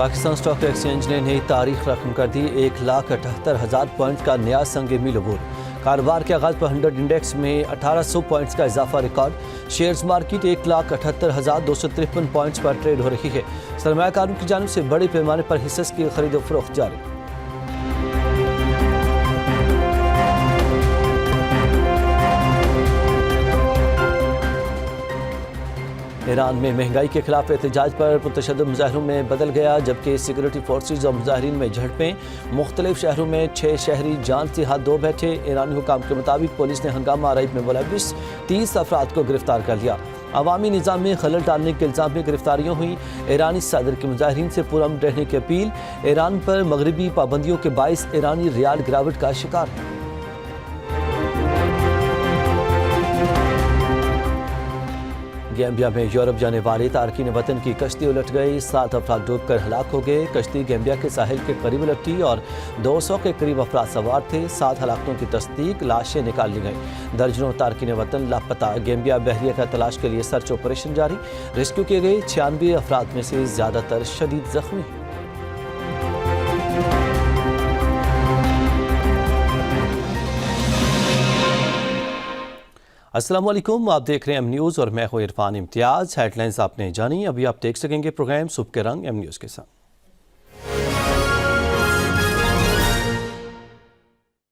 Pakistan stock exchange نے نئی تاریخ رقم کر دی۔ 1,78,000 پوائنٹ کا نیا سنگ میل عبور۔ کاروبار کے آغاز پر 100 انڈیکس میں 1,800 پوائنٹس کا اضافہ ریکارڈ۔ شیئرز مارکیٹ 1,78,253 پوائنٹس پر ٹریڈ ہو رہی ہے۔ سرمایہ کاروں کی جانب سے بڑے پیمانے پر حصص کی خرید و فروخت جاری۔ ایران میں مہنگائی کے خلاف احتجاج پر پرتشدد مظاہروں میں بدل گیا، جبکہ سیکورٹی فورسز اور مظاہرین میں جھڑپیں۔ مختلف شہروں میں 6 شہری جان سے ہاتھ دھو بیٹھے۔ ایرانی حکام کے مطابق پولیس نے ہنگامہ آرائی میں ملوث 30 افراد کو گرفتار کر لیا۔ عوامی نظام میں خلل ڈالنے کے الزام میں گرفتاریاں ہوئیں۔ ایرانی صدر کی مظاہرین سے پرامن رہنے کی اپیل۔ ایران پر مغربی پابندیوں کے باعث ایرانی ریال گراوٹ کا شکار ہے۔ گیمبیا میں یورپ جانے والے تارکین وطن کی کشتی الٹ گئی۔ 7 افراد ڈوب کر ہلاک ہو گئے۔ کشتی گیمبیا کے ساحل کے قریب الٹی اور 200 کے قریب افراد سوار تھے۔ 7 ہلاکتوں کی تصدیق، لاشیں نکال لی گئیں۔ درجنوں تارکین وطن لاپتہ۔ گیمبیا بحریہ کا تلاش کے لیے سرچ آپریشن جاری۔ ریسکیو کیے گئے 96 افراد میں سے زیادہ تر شدید زخمی ہیں۔ السلام علیکم، آپ دیکھ رہے ہیں ایم نیوز اور میں ہوں عرفان امتیاز۔ ہیڈ لائنز آپ نے جانی، ابھی آپ دیکھ سکیں گے پروگرام صبح کے رنگ ایم نیوز کے ساتھ۔